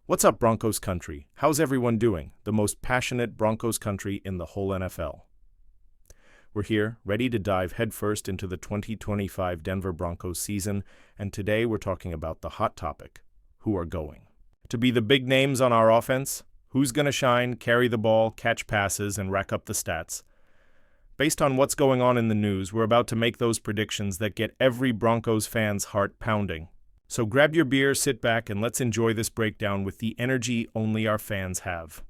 What's up, Broncos country? How's everyone doing? The most passionate Broncos country in the whole NFL. We're here, ready to dive headfirst into the 2025 Denver Broncos season, and today we're talking about the hot topic: who are going to be the big names on our offense? Who's going to shine, carry the ball, catch passes, and rack up the stats? Based on what's going on in the news, we're about to make those predictions that get every Broncos fan's heart pounding. So grab your beer, sit back, and let's enjoy this breakdown with the energy only our fans have.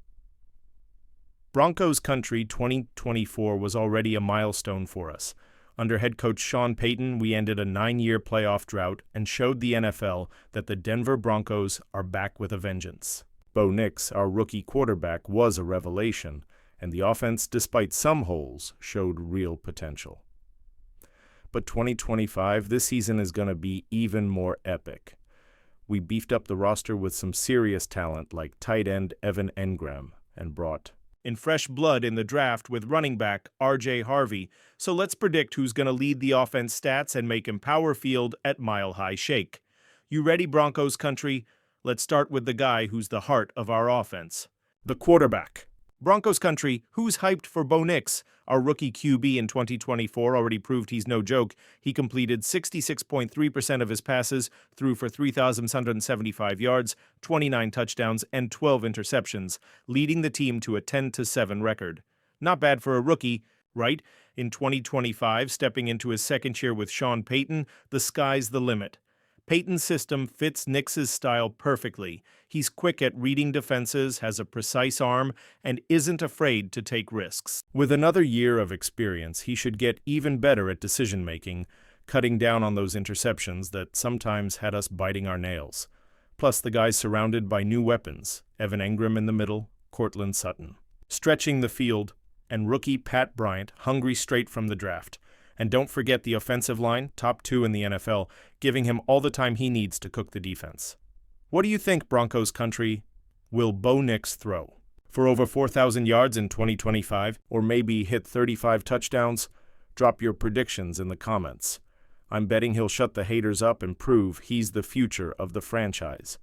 Broncos country 2024 was already a milestone for us. Under head coach Sean Payton, we ended a 9-year playoff drought and showed the NFL that the Denver Broncos are back with a vengeance. Bo Nix, our rookie quarterback, was a revelation, and the offense, despite some holes, showed real potential. But 2025, this season is going to be even more epic. We beefed up the roster with some serious talent like tight end Evan Engram and brought in fresh blood in the draft with running back Harvey. So let's predict who's going to lead the offense stats and make Empower Field at Mile High shake. You ready, Broncos country? Let's start with the guy who's the heart of our offense, the quarterback. Broncos country, who's hyped for Bo Nix? Our rookie QB in 2024 already proved he's no joke. He completed 66.3% of his passes, threw for 3,675 yards, 29 touchdowns, and 12 interceptions, leading the team to a 10-7 record. Not bad for a rookie, right? In 2025, stepping into his second year with Sean Payton, the sky's the limit. Payton's system fits Nix's style perfectly. He's quick at reading defenses, has a precise arm, and isn't afraid to take risks. With another year of experience, he should get even better at decision-making, cutting down on those interceptions that sometimes had us biting our nails. Plus, the guy's surrounded by new weapons: Evan Engram in the middle, Courtland Sutton stretching the field, and rookie Pat Bryant, hungry straight from the draft. And don't forget the offensive line, top 2 in the NFL, giving him all the time he needs to cook the defense. What do you think, Broncos country? Will Bo Nix throw for over 4,000 yards in 2025, or maybe hit 35 touchdowns? Drop your predictions in the comments. I'm betting he'll shut the haters up and prove he's the future of the franchise.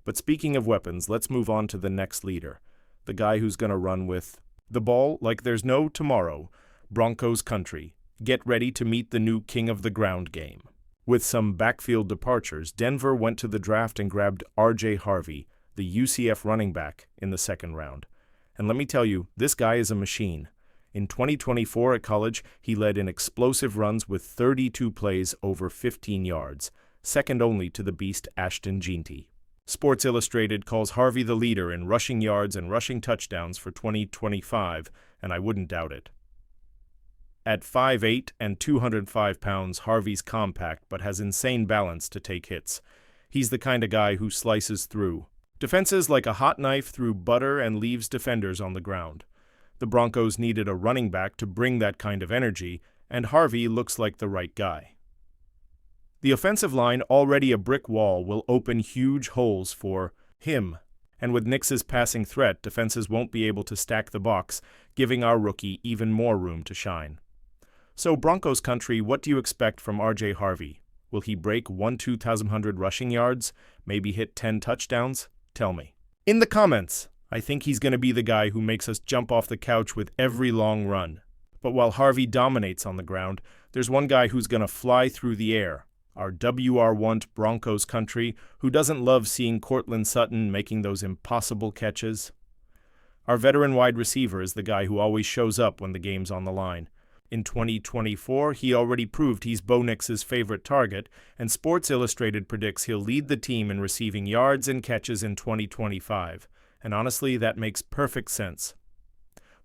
But speaking of weapons, let's move on to the next leader, the guy who's going to run with the ball like there's no tomorrow. Broncos country, get ready to meet the new king of the ground game. With some backfield departures, Denver went to the draft and grabbed Harvey, the UCF running back, in the second round. And let me tell you, this guy is a machine. In 2024 at college, he led in explosive runs with 32 plays over 15 yards, second only to the beast Ashton Jeanty. Sports Illustrated calls Harvey the leader in rushing yards and rushing touchdowns for 2025, and I wouldn't doubt it. At 5'8" and 205 pounds, Harvey's compact but has insane balance to take hits. He's the kind of guy who slices through defenses like a hot knife through butter and leaves defenders on the ground. The Broncos needed a running back to bring that kind of energy, and Harvey looks like the right guy. The offensive line, already a brick wall, will open huge holes for him. And with Nix's passing threat, defenses won't be able to stack the box, giving our rookie even more room to shine. So, Broncos country, what do you expect from Harvey? Will he break 2,000 rushing yards? Maybe hit 10 touchdowns? Tell me in the comments. I think he's going to be the guy who makes us jump off the couch with every long run. But while Harvey dominates on the ground, there's one guy who's going to fly through the air. Our WR1 Broncos country, who doesn't love seeing Courtland Sutton making those impossible catches. Our veteran wide receiver is the guy who always shows up when the game's on the line. In 2024, he already proved he's Bo Nix's favorite target, and Sports Illustrated predicts he'll lead the team in receiving yards and catches in 2025. And honestly, that makes perfect sense.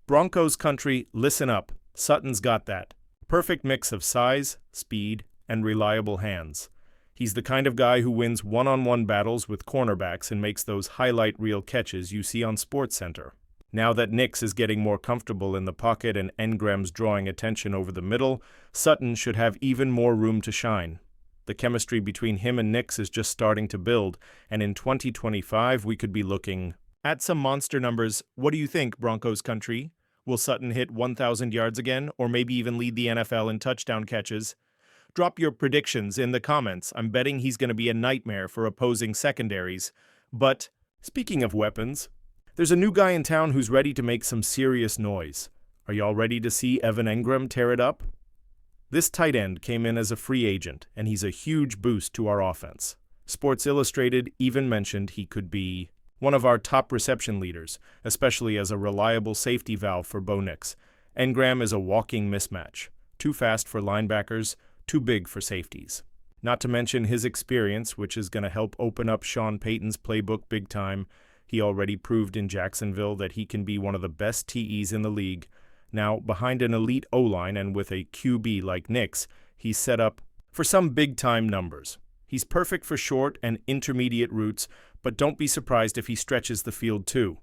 Broncos country, listen up. Sutton's got that perfect mix of size, speed, and reliable hands. He's the kind of guy who wins one-on-one battles with cornerbacks and makes those highlight reel catches you see on SportsCenter. Now that Nix is getting more comfortable in the pocket and Engram's drawing attention over the middle, Sutton should have even more room to shine. The chemistry between him and Nix is just starting to build, and in 2025 we could be looking at some monster numbers. What do you think, Broncos country? Will Sutton hit 1,000 yards again, or maybe even lead the NFL in touchdown catches? Drop your predictions in the comments. I'm betting he's going to be a nightmare for opposing secondaries. But Speaking of weapons, there's a new guy in town who's ready to make some serious noise. Are y'all ready to see Evan Engram tear it up? This tight end came in as a free agent, and he's a huge boost to our offense. Sports Illustrated even mentioned he could be one of our top reception leaders, especially as a reliable safety valve for Bo Nix. Engram is a walking mismatch. Too fast for linebackers, too big for safeties. Not to mention his experience, which is going to help open up Sean Payton's playbook big time. He already proved in Jacksonville that he can be one of the best TEs in the league. Now, behind an elite O-line and with a QB like Nix, he's set up for some big-time numbers. He's perfect for short and intermediate routes, but don't be surprised if he stretches the field too.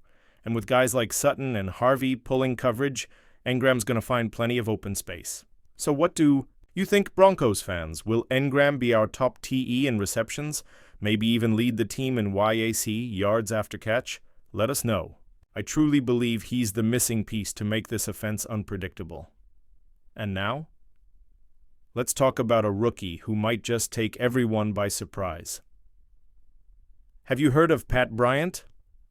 And with guys like Sutton and Harvey pulling coverage, Engram's going to find plenty of open space. So what do you think, Broncos fans? Will Engram be our top TE in receptions? Maybe even lead the team in YAC, yards after catch? Let us know. I truly believe he's the missing piece to make this offense unpredictable. And now, let's talk about a rookie who might just take everyone by surprise. Have you heard of Pat Bryant?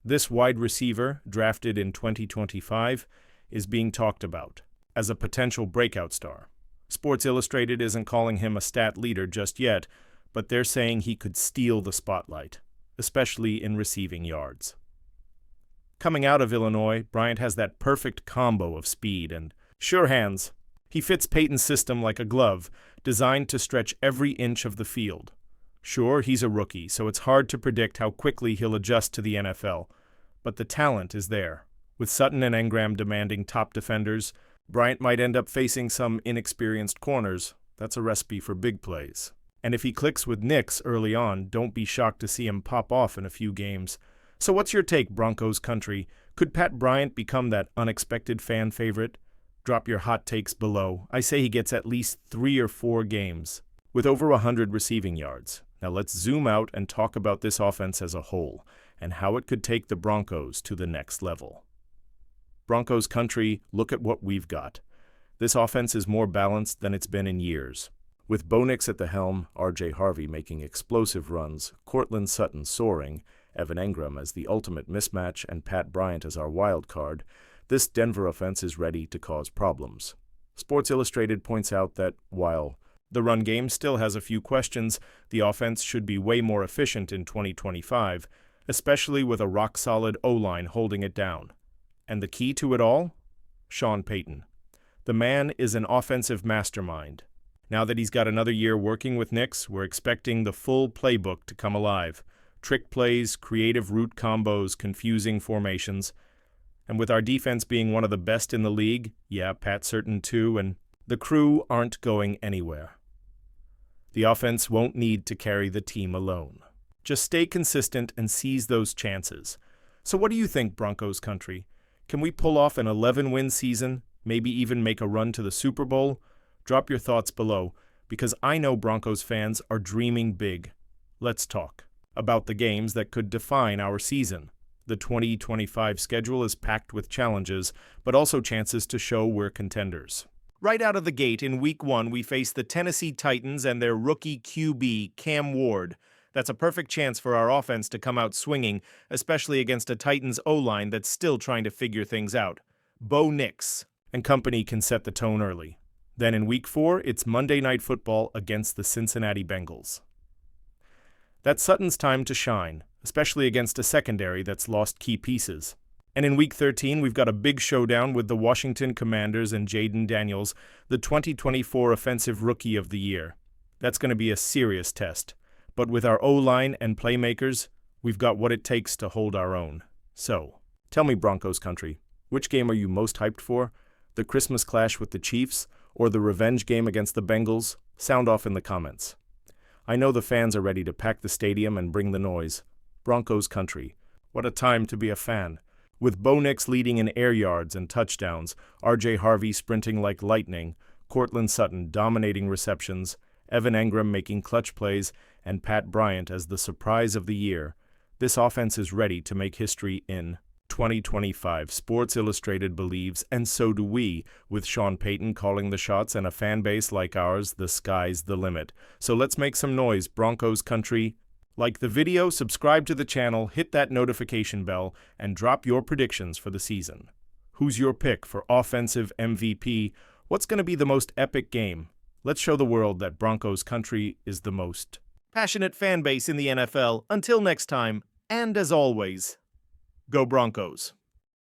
This wide receiver, drafted in 2025, is being talked about as a potential breakout star. Sports Illustrated isn't calling him a stat leader just yet, but they're saying he could steal the spotlight, especially in receiving yards. Coming out of Illinois, Bryant has that perfect combo of speed and sure hands. He fits Payton's system like a glove, designed to stretch every inch of the field. Sure, he's a rookie, so it's hard to predict how quickly he'll adjust to the NFL, but the talent is there. With Sutton and Engram demanding top defenders, Bryant might end up facing some inexperienced corners. That's a recipe for big plays. And if he clicks with Nix early on, don't be shocked to see him pop off in a few games. So what's your take, Broncos country? Could Pat Bryant become that unexpected fan favorite? Drop your hot takes below. I say he gets at least 3 or 4 games with over 100 receiving yards. Now let's zoom out and talk about this offense as a whole and how it could take the Broncos to the next level. Broncos country, look at what we've got. This offense is more balanced than it's been in years. With Bo Nix at the helm, Harvey making explosive runs, Courtland Sutton soaring, Evan Engram as the ultimate mismatch, and Pat Bryant as our wild card, this Denver offense is ready to cause problems. Sports Illustrated points out that, while the run game still has a few questions, the offense should be way more efficient in 2025, especially with a rock-solid O-line holding it down. And the key to it all? Sean Payton. The man is an offensive mastermind. Now that he's got another year working with Nix, we're expecting the full playbook to come alive. Trick plays, creative route combos, confusing formations. And with our defense being one of the best in the league, yeah, Pat Sutton too, and the crew aren't going anywhere. The offense won't need to carry the team alone. Just stay consistent and seize those chances. So what do you think, Broncos country? Can we pull off an 11-win season, maybe even make a run to the Super Bowl? Drop your thoughts below, because I know Broncos fans are dreaming big. Let's talk about the games that could define our season. The 2025 schedule is packed with challenges, but also chances to show we're contenders. Right out of the gate, in Week 1, we face the Tennessee Titans and their rookie QB, Cam Ward. That's a perfect chance for our offense to come out swinging, especially against a Titans O-line that's still trying to figure things out. Bo Nix and company can set the tone early. Then in Week 4, it's Monday Night Football against the Cincinnati Bengals. That's Sutton's time to shine, especially against a secondary that's lost key pieces. And in Week 13, we've got a big showdown with the Washington Commanders and Jaden Daniels, the 2024 Offensive Rookie of the Year. That's going to be a serious test. But with our O-line and playmakers, we've got what it takes to hold our own. So, tell me, Broncos country, which game are you most hyped for? The Christmas clash with the Chiefs or the revenge game against the Bengals? Sound off in the comments. I know the fans are ready to pack the stadium and bring the noise. Broncos country, what a time to be a fan. With Bo Nix leading in air yards and touchdowns, Harvey sprinting like lightning, Courtland Sutton dominating receptions, Evan Engram making clutch plays, and Pat Bryant as the surprise of the year, this offense is ready to make history in 2025. Sports Illustrated believes, and so do we, with Sean Payton calling the shots and a fan base like ours, the sky's the limit. So let's make some noise, Broncos country. Like the video, subscribe to the channel, hit that notification bell, and drop your predictions for the season. Who's your pick for offensive MVP? What's going to be the most epic game? Let's show the world that Broncos country is the most passionate fan base in the NFL. Until next time, and as always, go Broncos!